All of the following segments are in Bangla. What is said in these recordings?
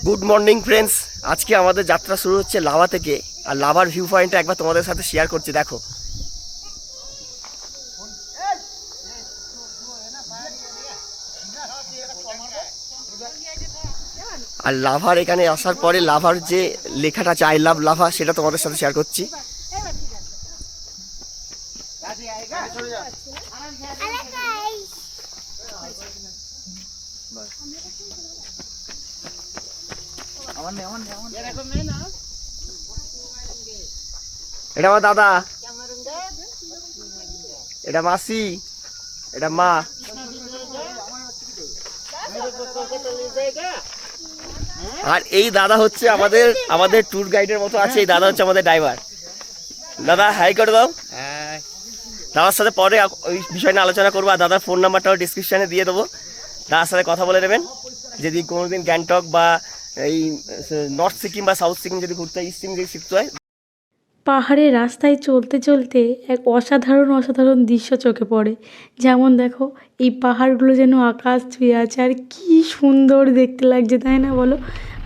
গুড মর্নিং ফ্রেন্ডস, আজকে আমাদের যাত্রা শুরু হচ্ছে লাভা থেকে। আর লাভার ভিউ পয়েন্টটা একবার তোমাদের সাথে শেয়ার করছি, দেখো। আর লাভার এখানে আসার পরে লাভার যে লেখাটা আছে আই লাভ লাভা, সেটা তোমাদের সাথে শেয়ার করছি। এটা আমার দাদা, এটা মাসি, এটা মা। আর এই দাদা হচ্ছে আমাদের ট্যুর গাইডের মতো আছে। এই দাদা হচ্ছে আমাদের ড্রাইভার। দাদা হাই করে দাও। দাদার সাথে পরে ওই বিষয় নিয়ে আলোচনা করবো। আর দাদার ফোন নাম্বারটাও ডিসক্রিপশানে দিয়ে দেবো, দাদার সাথে কথা বলে নেবেন। যদি কোনোদিন গ্যাংটক বা এই নর্থ সিকিম বা সাউথ সিকিম যদি ঘুরতে হয়, ইস্ট সিকিম যদি শিখতে হয়। পাহাড়ের রাস্তায় চলতে চলতে এক অসাধারণ দৃশ্য চোখে পড়ে। যেমন দেখো, এই পাহাড়গুলো যেন আকাশ ছুঁয়ে আছে, আর কি সুন্দর দেখতে লাগছে, তাই না বলো?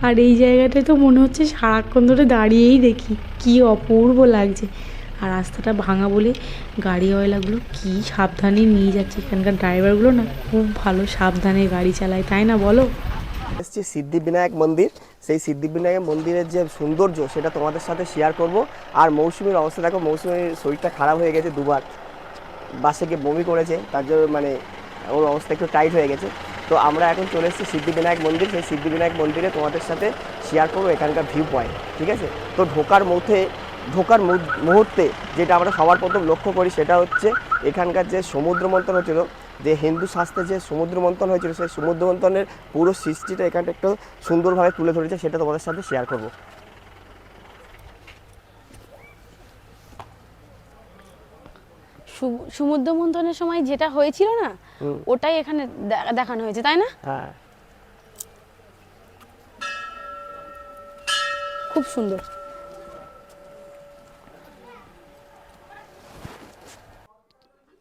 আর এই জায়গাটায় তো মনে হচ্ছে সারাক্ষণ ধরে দাঁড়িয়েই দেখি, কি অপূর্ব লাগছে। আর রাস্তাটা ভাঙা বলে গাড়িওয়ালাগুলো কি সাবধানে নিয়ে যাচ্ছে। এখানকার ড্রাইভারগুলো না খুব ভালো সাবধানে গাড়ি চালায়, তাই না বলো? এসছি সিদ্ধিবিনায়ক মন্দির। সেই সিদ্ধিবিনায়ক মন্দিরের যে সৌন্দর্য সেটা তোমাদের সাথে শেয়ার করব। আর মৌসুমীর অবস্থা দেখো, মৌসুমীর শরীরটা খারাপ হয়ে গেছে, দুবার বাসে গিয়ে বমি করেছে, তার জন্য মানে ওর অবস্থা একটু টাইট হয়ে গেছে। তো আমরা এখন চলে এসেছি সিদ্ধিবিনায়ক মন্দির। সেই সিদ্ধিবিনায়ক মন্দিরে তোমাদের সাথে শেয়ার করবো এখানকার ভিউ পয়েন্ট, ঠিক আছে? তো ঢোকার মুহূর্তে যেটা আমরা সবার প্রথম লক্ষ্য করি সেটা হচ্ছে এখানকার যে সমুদ্র মন্থন হচ্ছিল, যে হিন্দু শাস্ত্রে যে সমুদ্র মন্থন হয়েছিল, সেই সমুদ্র মন্থনের পুরো সৃষ্টিটা এখানটা একটু সুন্দরভাবে তুলে ধরেছে, সেটা তোমাদের সাথে শেয়ার করব। সমুদ্র মন্থনের সময় যেটা হয়েছিল না, ওটাই এখানে দেখানো হয়েছে, তাই না? হ্যাঁ, খুব সুন্দর।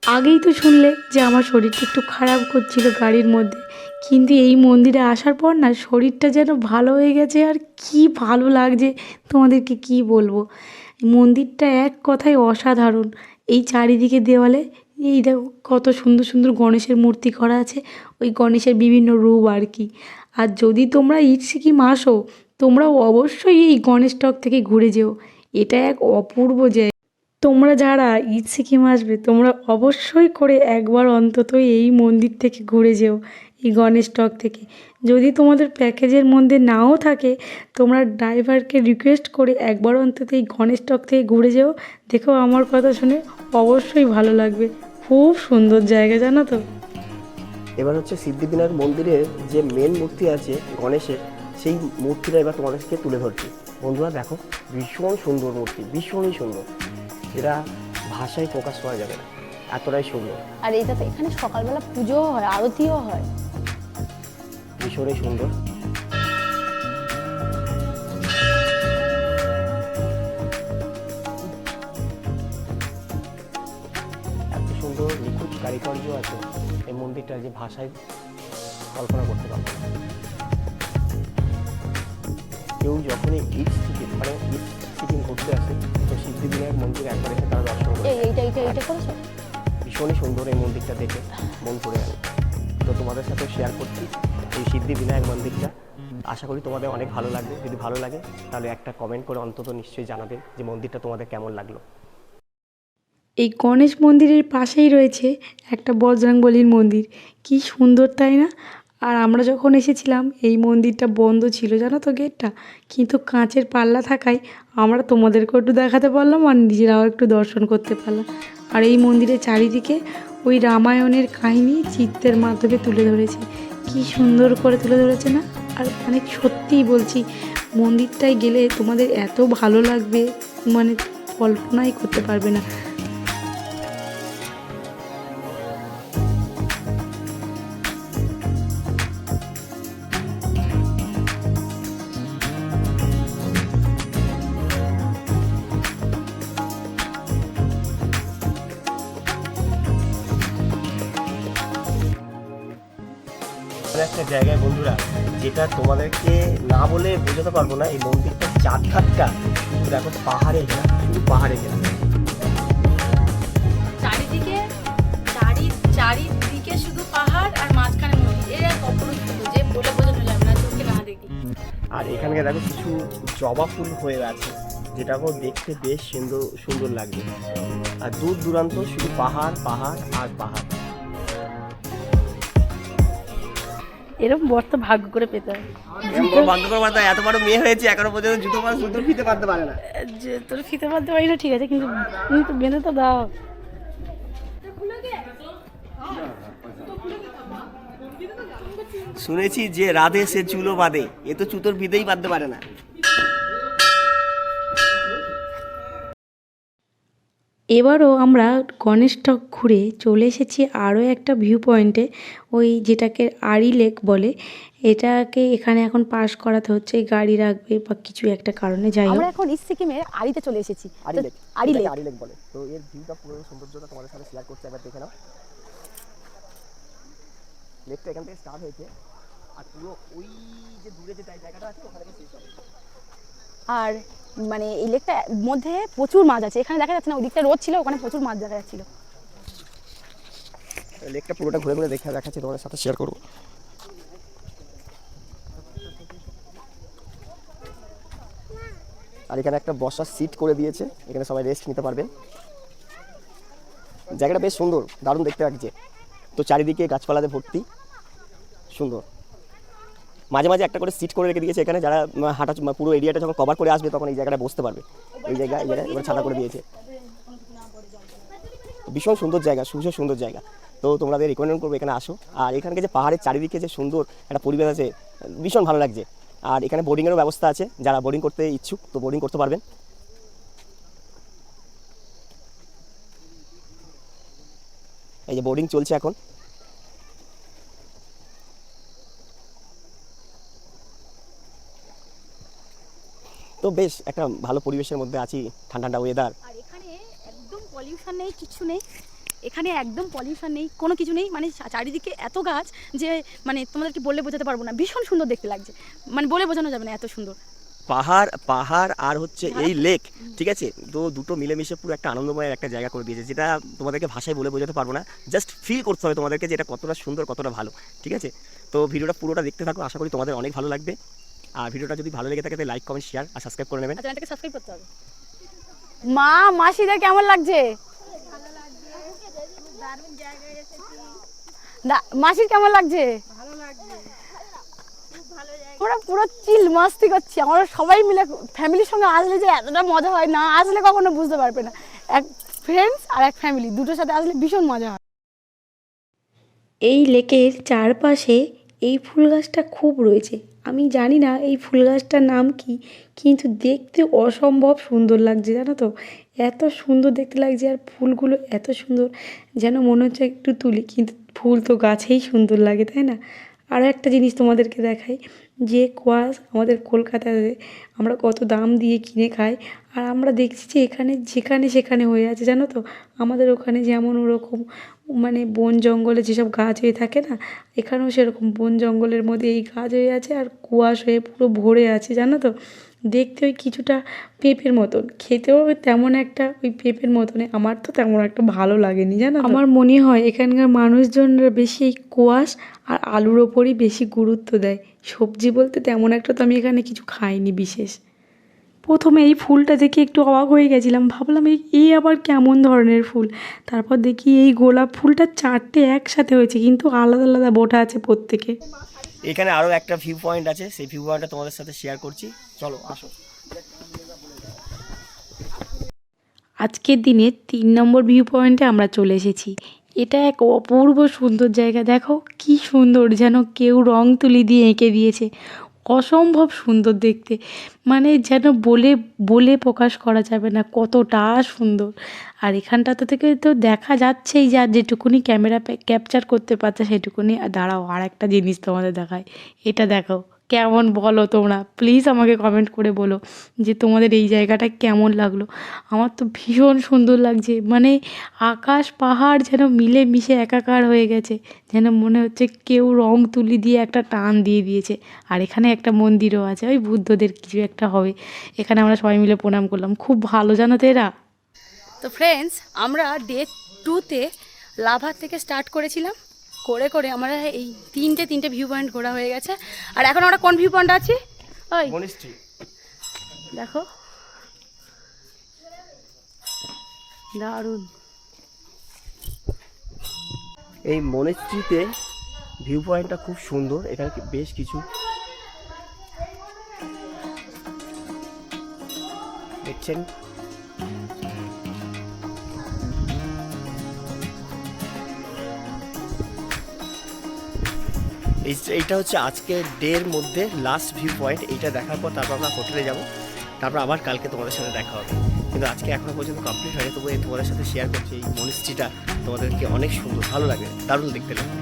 আগেই তো শুনলে যে আমার শরীরটা একটু খারাপ করছিল গাড়ির মধ্যে, কিন্তু এই মন্দিরে আসার পর না শরীরটা যেন ভালো হয়ে গেছে। আর কি ভালো লাগছে তোমাদেরকে কি বলবো। মন্দিরটা এক কথায় অসাধারণ। এই চারিদিকে দেওয়ালে এই দেখো কত সুন্দর সুন্দর গণেশের মূর্তি করা আছে, ওই গণেশের বিভিন্ন রূপ আর কি। আর যদি তোমরা ইট সিকিম আসো, তোমরাও অবশ্যই এই গণেশ টক থেকে ঘুরে যেও। এটা এক অপূর্ব জায়গা। তোমরা যারা ইট সিকিম আসবে, তোমরা অবশ্যই করে একবার অন্তত এই মন্দির থেকে ঘুরে যেও, এই গণেশ টক থেকে। যদি তোমাদের প্যাকেজের মধ্যে নাও থাকে, তোমরা ড্রাইভারকে রিকোয়েস্ট করে একবার অন্তত এই গণেশ টক থেকে ঘুরে যেও। দেখো, আমার কথা শুনে অবশ্যই ভালো লাগবে। খুব সুন্দর জায়গা, জানো তো। এবার হচ্ছে সিদ্ধিবিনায়ক মন্দিরের যে মেন মূর্তি আছে গণেশের, সেই মূর্তিটা এবার তোমাদেরকে তুলে ধরছি। বন্ধুরা দেখো, ভীষণ সুন্দর মূর্তি, ভীষণই সুন্দর। এটা ভাষায় প্রকাশ করা যাবে না, এতটাই সুন্দর। আর এটা তো এখানে সকালবেলা পুজোও হয়, আরতিও হয়। ভীষণই সুন্দর। এত সুন্দর নিখুঁত কারিগর্য আছে এই মন্দিরটা, যে ভাষায় কল্পনা করতে পারবো না। কেউ যখনই ইট সিকিম ঘুরতে আসে, তো সিদ্ধিবিনায়ক মন্দির একবার এসে তারা দর্শন করে। এইটা করেছো? ভীষণই সুন্দর এই মন্দিরটা দেখে মন পড়ে গেল। তো তোমাদের সাথে শেয়ার করছি এই সিদ্ধিবিনায়ক মন্দিরটা। আশা করি তোমাদের অনেক ভালো লাগবে। যদি ভালো লাগে তাহলে একটা কমেন্ট করে অন্তত নিশ্চয়ই জানাবে যে মন্দিরটা তোমাদের কেমন লাগলো। এই গণেশ মন্দিরের পাশেই রয়েছে একটা বজরংবলীর মন্দির। কি সুন্দর, তাই না? আর আমরা যখন এসেছিলাম এই মন্দিরটা বন্ধ ছিল, জানো তো, গেটটা। কিন্তু কাঁচের পাল্লা থাকায় আমরা তোমাদেরকেও একটু দেখাতে পারলাম, আর নিজেরাও একটু দর্শন করতে পারলাম। আর এই মন্দিরের চারিদিকে ওই রামায়ণের কাহিনী চিত্রের মাধ্যমে তুলে ধরেছে। কি সুন্দর করে তুলে ধরেছে না? আর অনেক সত্যিই বলছি, মন্দিরটায় গেলে তোমাদের এত ভালো লাগবে, মানে কল্পনাই করতে পারবে না। একটা জায়গায় বন্ধুরা, যেটা তোমাদেরকে না বলে বোঝাতে পারবো না। এই মন্দিরটা চারঘাটটা শুধু দেখো পাহাড়ে ঘেরা, শুধু পাহাড়ে ঘেরা। চারিদিকে শুধু পাহাড় আর মাঝখানে মন্দির, এর এক অপরূপ যে বলে বোঝানো যাবে না চোখে না দেখি। আর এখানে দেখো কিছু জবা ফুল হয়ে আছে, যেটাকেও দেখতে বেশ সুন্দর সুন্দর লাগবে। আর দূর দূরান্ত শুধু পাহাড় পাহাড় আর পাহাড়। এরকম বর তো ভাগ্য করে পেতে হয়। এত বড় মেয়ে হয়েছে এখনো পর্যন্ত জুতো পা জুতো ফিতে পারতে পারে না। যে তোর ফিতে পারতে পারি না ঠিক আছে, কিন্তু তুমি তো বেঁধে তো দাও। শুনেছি যে রাধে সে চুলো বাঁধে, এ তো জুতোর ফিতেই পারতে পারে না। এবারও আমরা গণেশটক ঘুরে চলে এসেছি আরও একটা ভিউ পয়েন্টে, ওই যেটাকে আড়ি লেক বলে। এটাকে এখানে এখন পাস করাতে হচ্ছে, গাড়ি রাখবে বা কিছু একটা কারণে, যাই হোক। আমরা এখন ইস্ট সিকিমের আড়িতে চলে এসেছি। আড়ি লেক, আড়ি লেক। আড়ি লেক বলে। তো এর ভিউটা পুরো সৌন্দর্যটা তোমাদের সাথে শেয়ার করতে, একবার দেখে নাও। লেকটা এখান থেকে স্টার্ট হয়েছে আর পুরো ওই যে দূরে যে জায়গাটা আছে ওখানে শেষ হবে। আর মানে এই লেকটার মধ্যে প্রচুর মাছ আছে, এখানে দেখা যাচ্ছে না, ওদিকটা রোদ ছিল, ওখানে প্রচুর মাছ দেখা যাচ্ছিল। লেকটা পুরোটা ঘুরে ঘুরে দেখাচ্ছি, তোমাদের সাথে শেয়ার করবো। আর এখানে একটা বসার সিট করে দিয়েছে, এখানে সবাই রেস্ট নিতে পারবেন। জায়গাটা বেশ সুন্দর, দারুণ দেখতে লাগছে। তো চারিদিকে গাছপালাতে ভর্তি, সুন্দর। মাঝে মাঝে একটা করে সিট করে রেখে দিয়েছে এখানে, যারা হাঁটা পুরো এরিয়াটা যখন কভার করে আসবে তখন এই জায়গাটা বসতে পারবে। এই জায়গায় এবার ছাতা করে দিয়েছে। ভীষণ সুন্দর জায়গা, সুন্দর জায়গা। তো তোমরা রিকমেন্ড করবো এখানে আসো। আর এখানকে যে পাহাড়ের চারিদিকে যে সুন্দর একটা পরিবেশ আছে, ভীষণ ভালো লাগছে। আর এখানে বোর্ডিংয়েরও ব্যবস্থা আছে, যারা বোর্ডিং করতে ইচ্ছুক তো বোর্ডিং করতে পারবেন। এই যে বোর্ডিং চলছে এখন। তো বেশ একটা ভালো পরিবেশের মধ্যে আছি, ঠান্ডা ওয়েদার। আর এখানে একদম পলিউশন নেই, কিচ্ছু নেই, এখানে একদম পলিউশন নেই, কোনো কিছু নেই। মানে চারিদিকে এত গাছ যে মানে তোমাদেরকে বললে বোঝাতে পারবো না, ভীষণ সুন্দর দেখতে লাগছে, মানে বলে বোঝানো যাবে না এত সুন্দর। পাহাড় আর হচ্ছে এই লেক, ঠিক আছে। তো দুটো মিলেমিশে পুরো একটা আনন্দময় একটা জায়গা করে দিয়েছে, যেটা তোমাদেরকে ভাষায় বলে বোঝাতে পারবো না। জাস্ট ফিল করতে হবে তোমাদেরকে যে এটা কতটা সুন্দর, কতটা ভালো, ঠিক আছে। তো ভিডিওটা পুরোটা দেখতে থাকো, আশা করি তোমাদের অনেক ভালো লাগবে। আর ভিডিওটা যদি ভালো লেগে থাকে তাহলে লাইক, কমেন্ট, শেয়ার আর সাবস্ক্রাইব করে নেবেন। চ্যানেলটাকে সাবস্ক্রাইব করতে হবে। মা মাসিদের কেমন লাগছে? মাসির কেমন লাগছে? আমরা পুরো চিল মাস্তি করছি, আমরা সবাই মিলে ফ্যামিলির সঙ্গে আসলে যে এতটা মজা হয়, না আসলে কখনো বুঝতে পারবে না। এক ফ্রেন্ডস আর এক ফ্যামিলি দুটোর সাথে আসলে ভীষণ মজা হয়। এই লেকের চারপাশে এই ফুল গাছটা খুব রয়েছে। আমি জানি না এই ফুল গাছটার নাম কি, কিন্তু দেখতে অসম্ভব সুন্দর লাগছে, জানো তো। এত সুন্দর দেখতে লাগছে আর ফুলগুলো এত সুন্দর, যেন মনে হচ্ছে একটু তুলি, কিন্তু ফুল তো গাছেই সুন্দর লাগে, তাই না। আরও একটা জিনিস তোমাদেরকে দেখাই, যে কোয়াশ আমাদের কলকাতাতে আমরা কত দাম দিয়ে কিনে খাই, আর আমরা দেখছি যে এখানে যেখানে সেখানে হয়ে আছে, জানো তো। আমাদের ওখানে যেমন ওরকম মানে বন জঙ্গলে যেসব গাছ হয়ে থাকে না, এখানেও সেরকম বন জঙ্গলের মধ্যে এই গাছ হয়ে আছে আর কুয়াশ হয়ে পুরো ভরে আছে, জানো তো। দেখতে ওই কিছুটা পেঁপের মতন, খেতেও তেমন একটা ওই পেঁপের মতনই। আমার তো তেমন একটা ভালো লাগেনি, জানো। আমার মনে হয় এখানকার মানুষজনরা বেশি এই কোয়াশ আর আলুর ওপরই বেশি গুরুত্ব দেয়। সবজি বলতে তেমন একটা তো আমি এখানে কিছু খাইনি বিশেষ। প্রথমে এই ফুলটা দেখে একটু অবাক হয়ে গেছিলাম, ভাবলাম এই আবার কেমন ধরনের ফুল। তারপর দেখি এই গোলাপ ফুলটা চারটে একসাথে হয়েছে, কিন্তু আলাদা আলাদা বোটা আছে প্রত্যেকে। এখানে আরও একটা ভিউ পয়েন্ট আছে, সেই ভিউ পয়েন্টটা তোমাদের সাথে শেয়ার করছি, চলো আসো। আজকের দিনে 3 নম্বর ভিউ পয়েন্টে আমরা চলে এসেছি। এটা এক অপূর্ব সুন্দর জায়গা, দেখো কি সুন্দর, যেন কেউ রং তুলি দিয়ে এঁকে দিয়েছে। অসম্ভব সুন্দর দেখতে, মানে যেন বলে বলে প্রকাশ করা যাবে না কতটা সুন্দর। আর এখানটাতে থেকে তো দেখা যাচ্ছেই, যা যেটুকুনি ক্যামেরা ক্যাপচার করতে পারছে সেটুকুনি। আর দাঁড়াও, আর একটা জিনিস তোমাদের দেখায়, এটা দেখো কেমন বলো তোমরা, প্লিজ আমাকে কমেন্ট করে বলো যে তোমাদের এই জায়গাটা কেমন লাগলো। আমার তো ভীষণ সুন্দর লাগছে, মানে আকাশ পাহাড় যেন মিলে মিশে একাকার হয়ে গেছে, যেন মনে হচ্ছে কেউ রং তুলি দিয়ে একটা টান দিয়ে দিয়েছে। আর এখানে একটা মন্দিরও আছে, ওই বুদ্ধদের কিছু একটা হবে। এখানে আমরা সবাই মিলে প্রণাম করলাম, খুব ভালো জানো তো এরা। তো ফ্রেন্ডস, আমরা ডে 2তে লাভা থেকে স্টার্ট করেছিলাম, করে করে আমরা এই তিনটে ভিউ পয়েন্ট ঘোরা হয়ে গেছে। আর এখন আমরা কোন ভিউ পয়েন্ট আছি? ওই মনিস্ট্রি। দেখো, দারুণ। এই মনিস্ট্রিতে ভিউ পয়েন্টটা খুব সুন্দর, এখানে বেশ কিছু দেখছেন। এইটা হচ্ছে আজকের ডের মধ্যে লাস্ট ভিউ পয়েন্ট। এইটা দেখার পর তারপর আমরা হোটেলে যাব, তারপর আবার কালকে তোমাদের সাথে দেখা হবে। কিন্তু আজকে এখনো পর্যন্ত কমপ্লিট হয়নি, তবু এই তোমাদের সাথে শেয়ার করছি। এই মনিস্ট্রিটা তোমাদেরকে অনেক সুন্দর, ভালো লাগে, দারুণ দেখতে লাগে।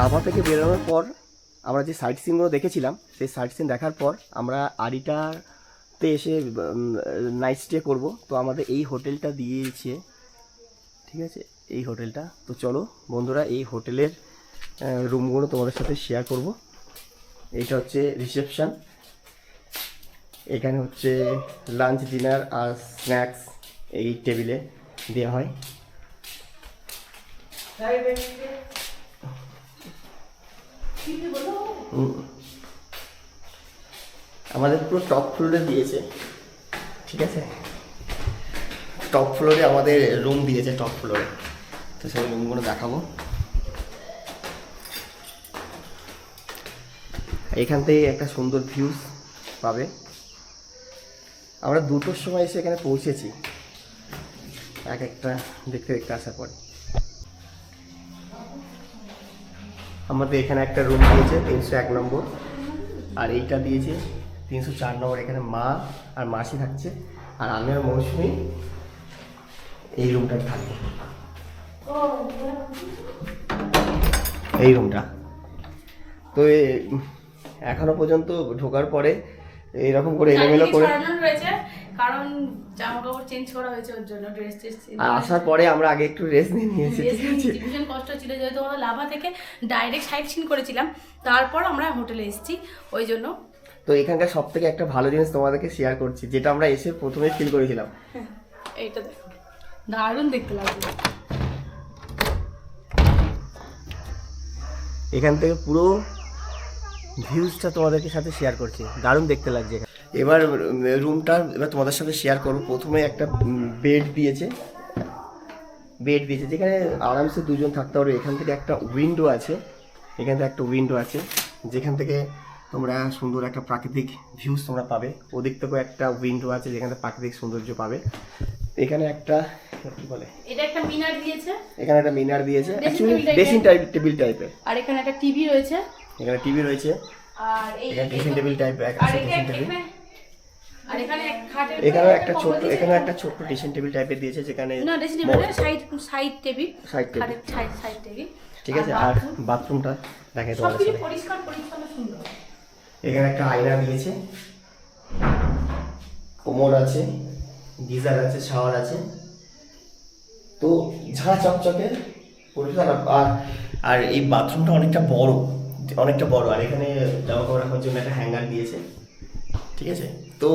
লাভা থেকে বেরোনোর পর আমরা যে সাইট সিনগুলো দেখেছিলাম, সেই সাইট সিন দেখার পর আমরা আরিটাতে এসে নাইট স্টে করবো। তো আমাদের এই হোটেলটা দিয়েছে, ঠিক আছে, এই হোটেলটা। তো চলো বন্ধুরা, এই হোটেলের রুমগুলো তোমাদের সাথে শেয়ার করব। এইটা হচ্ছে রিসেপশন, এখানে হচ্ছে লাঞ্চ, ডিনার আর স্ন্যাক্স এই টেবিলে দেওয়া হয়। আমাদের পুরো টপ ফ্লোরে দিয়েছে, ঠিক আছে, টপ ফ্লোরে আমাদের রুম দিয়েছে, টপ ফ্লোরে। তো সেই রুমগুলো দেখাবো। এখান থেকে একটা সুন্দর ভিউজ পাবে। আমরা 2টোর সময় এসে এখানে পৌঁছেছি, এক একটা দেখতে দেখতে আসার পরে। আমাদের এখানে একটা রুম দিয়েছে 301 নম্বর, আর এইটা দিয়েছে 304 নম্বর। এখানে মা আর মাসি থাকছে, আর আমি আর মৌসুমি এই রুমটা থাকি, এই রুমটা। তো এখনো পর্যন্ত ঢোকার পরে এইরকম করে এলোমেলো করে রয়েছে, কারণ জামা কাপড় চেঞ্জ করা হয়েছে, ওর জন্য ড্রেস আর আসার পরে আমরা আগে একটু রেস্ট নিয়ে নিয়েছি, ঠিক আছে। ভীষণ কষ্ট ছিল, যেহেতু আমরা লাভা থেকে ডাইরেক্ট সাইট সিন করেছিলাম, তারপর আমরা হোটেলে এসেছি, ওই জন্য। তো এখানকার সব থেকে একটা ভালো জিনিস তোমাদেরকে শেয়ার করছি, যেটা আমরা এসে প্রথমে ফিল করেছিলাম। এইটা দেখো, দারুণ দেখতে লাগছে। এখান থেকে পুরো ভিউজটা তোমাদেরকে সাথে শেয়ার করছি, দারুণ দেখতে লাগছে। এবার রুমটা এবার তোমাদের সাথে শেয়ার করবো। প্রথমে একটা বেড দিয়েছে, যেখানে আরামসে 2জন থাকতে পারবে। এখান থেকে একটা উইন্ডো আছে, এখান থেকে একটা উইন্ডো আছে, যেখান থেকে তোমরা সুন্দর একটা প্রাকৃতিক ভিউজ তোমরা পাবে। ওদিক থেকেও একটা উইন্ডো আছে, যেখানে প্রাকৃতিক সৌন্দর্য পাবে। এখানে একটা কি বলে, এটা একটা মিনার দিয়েছে, এখানে একটা মিনার দিয়েছে, অ্যাকচুয়ালি ড্রেসিং টেবিল টাইপের। আর এখানে একটা টিভি রয়েছে, এখানে টিভি রয়েছে, আর এখানে ড্রেসিং টেবিল টাইপ আছে, ড্রেসিং টেবিল। আর এখানে খাটের এখানেও একটা ছোট্ট, এখানে একটা ছোট্ট ড্রেসিং টেবিল টাইপের দিয়েছে, যেখানে না ড্রেসিং টেবিল না, side table, side table, side table, ঠিক আছে। আর বাথরুমটা দেখে তোমাদের সবকিছু সাথে। পরিষ্কার পরিচ্ছন্ন সুন্দর। এখানে একটা আয়না দিয়েছে, কোমর আছে, গিজার আছে, শাওয়ার আছে। তো ঝাঁ চকচকে পরিষ্কার। আর এই বাথরুমটা অনেকটা বড়, আর এখানে জামা কাপড় রাখার জন্য একটা হ্যাঙ্গার দিয়েছে, ঠিক আছে। তো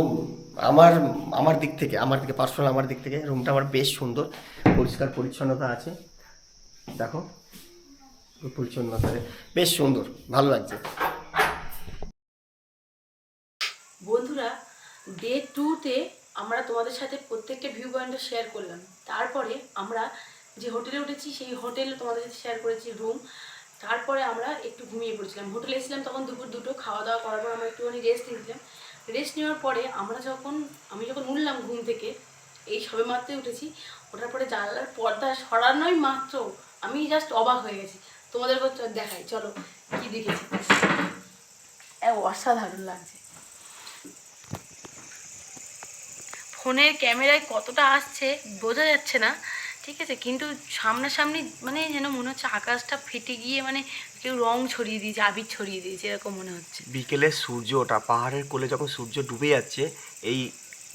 আমার আমার দিক থেকে পার্সোনাল আমার দিক থেকে রুমটা আমার বেশ সুন্দর, পরিষ্কার পরিচ্ছন্নতা আছে, দেখো পরিচ্ছন্নতা বেশ সুন্দর, ভালো লাগছে। বন্ধুরা, ডে 2-তে আমরা তোমাদের সাথে প্রত্যেকটা ভিউ পয়েন্টটা শেয়ার করলাম। তারপরে আমরা যে হোটেলে উঠেছি সেই হোটেলে তোমাদের সাথে শেয়ার করেছি রুম। তারপরে আমরা একটু ঘুমিয়ে পড়েছিলাম। হোটেলে এসেছিলাম তখন দুপুর 2টো, খাওয়া দাওয়া করার পর আমরা একটুখানি রেস্ট নিয়েছিলাম। রেস্ট নেওয়ার পরে আমি যখন উঠলাম ঘুম থেকে, এই সবে মাত্রই উঠেছি, ওঠার পরে জানলার পর্দা সরানোই মাত্র আমি জাস্ট অবাক হয়ে গেছি। তোমাদেরকে দেখাই, চলো কি দেখেছি। অসাধারণ লাগছে। ফোনের ক্যামেরায় কতটা আসছে বোঝা যাচ্ছে না, ঠিক আছে, কিন্তু সামনাসামনি মানে যেন মনে হচ্ছে আকাশটা ফেটে গিয়ে মানে কেউ রং ছড়িয়ে দিয়েছে, আবির ছড়িয়ে দিয়েছে, এরকম মনে হচ্ছে। বিকেলে সূর্যটা পাহাড়ের কোলে যখন সূর্য ডুবে যাচ্ছে, এই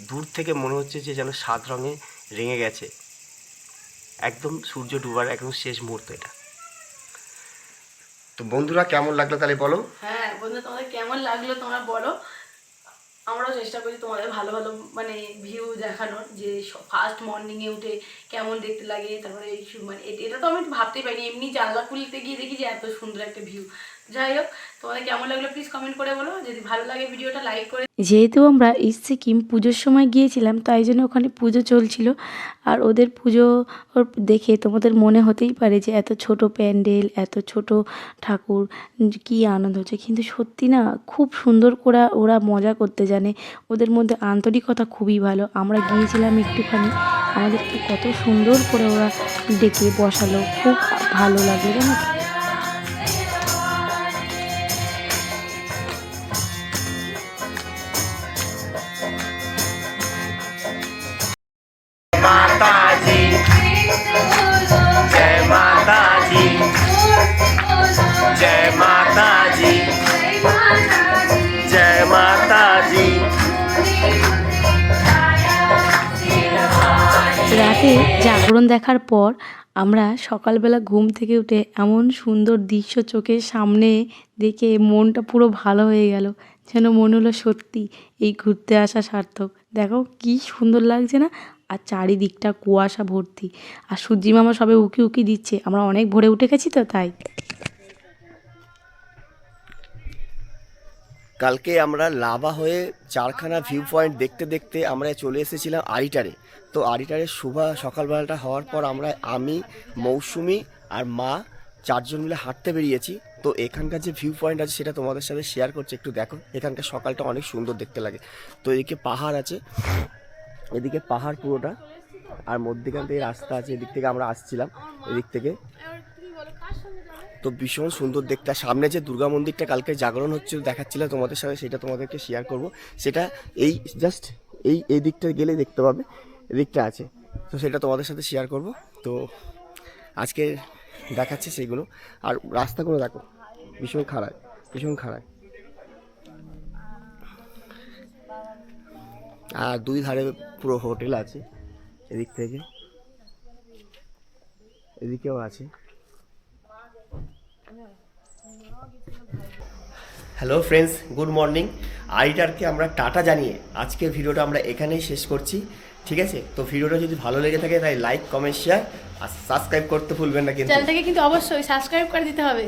দূর থেকে মনে হচ্ছে যে যেন সাত রঙে রেঙে গেছে, একদম সূর্য ডুবার একদম শেষ মুহূর্ত এটা। তো বন্ধুরা কেমন লাগলো তাহলে বলো। হ্যাঁ বন্ধু, তোমাদের কেমন লাগলো তোমরা বলো। আমরাও চেষ্টা করি তোমাদের ভালো ভালো মানে ভিউ দেখানোর, যে ফার্স্ট মর্নিংয়ে উঠে কেমন দেখতে লাগে। তারপরে এই মানে এটা তো আমি ভাবতেই পারিনি, এমনি জানলা খুলতে গিয়ে দেখি যে এত সুন্দর একটা ভিউ। যাই হোক, তোমাদের কেমন লাগলো প্লিজ কমেন্ট করে বলো। যদি ভালো লাগে ভিডিওটা লাইক করে। যেহেতু আমরা সিকিম পুজোর সময় গিয়েছিলাম, তাই জন্য ওখানে পুজো চলছিল। আর ওদের পুজো দেখে তোমাদের মনে হতেই পারে যে এত ছোট প্যান্ডেল, এত ছোট ঠাকুর, কি আনন্দ হচ্ছে। কিন্তু সত্যি না, খুব সুন্দর করে ওরা মজা করতে জানে, ওদের মধ্যে আন্তরিকতা খুবই ভালো। আমরা গিয়েছিলাম একটুখানি, আমাদেরকে কত সুন্দর করে ওরা ডেকে বসালো, খুব ভালো লাগে জানো। माताजी जय माताजी जय माताजी जय माताजी। রাতে জাগরণ দেখার পর আমরা সকালবেলা ঘুম থেকে উঠে এমন সুন্দর দৃশ্য চোখের সামনে দেখে মনটা পুরো ভালো হয়ে গেল, যেন মনে হলো সত্যি এই ঘুরতে আসা সার্থক। দেখো কি সুন্দর লাগছে না, আর চারিদিকটা কুয়াশা ভর্তি, আর সূর্যি মামা সবে উকি উকি দিচ্ছে। আমরা অনেক ভোরে উঠে গেছি তো তাই। কালকে আমরা লাভা হয়ে চারখানা ভিউ পয়েন্ট দেখতে দেখতে আমরা চলে এসেছিলাম আরিটারে। তো আরিটারের সকালবেলাটা হওয়ার পর আমি মৌসুমি আর মা চারজন মিলে হাঁটতে বেরিয়েছি। তো এখানকার যে ভিউ পয়েন্ট আছে সেটা তোমাদের সাথে শেয়ার করছি, একটু দেখো। এখানকার সকালটা অনেক সুন্দর দেখতে লাগে। তো এদিকে পাহাড় আছে, এদিকে পাহাড় পুরোটা, আর মধ্যেখান থেকে রাস্তা আছে, এদিক থেকে আমরা আসছিলাম এদিক থেকে। তো ভীষণ সুন্দর দেখতে। আর সামনে যে দুর্গা মন্দিরটা কালকে জাগরণ হচ্ছিল দেখাচ্ছিলাম তোমাদের সাথে, সেটা তোমাদেরকে শেয়ার করব। সেটা এই জাস্ট এই দিকটা গেলে দেখতে পাবে, এদিকটা আছে। তো সেটা তোমাদের সাথে শেয়ার করব। তো আজকে দেখাচ্ছি সেইগুলো। আর রাস্তাগুলো দেখো, ভীষণ খারাপ, ভীষণ খারাপ। আর দুই ধারে পুরো হোটেল আছে, এদিক থেকে এদিকেও আছে। Hello friends, good morning. আরিটারকে আমরা টাটা জানিয়ে আজকের ভিডিওটা আমরা এখানেই শেষ করছি, ঠিক আছে? তো ভিডিওটা যদি ভালো লেগে থাকে তাই লাইক, কমেন্ট, শেয়ার আর সাবস্ক্রাইব করতে ভুলবেন না কিন্তু। চ্যানেলটাকে কিন্তু অবশ্যই সাবস্ক্রাইব করে দিতে হবে।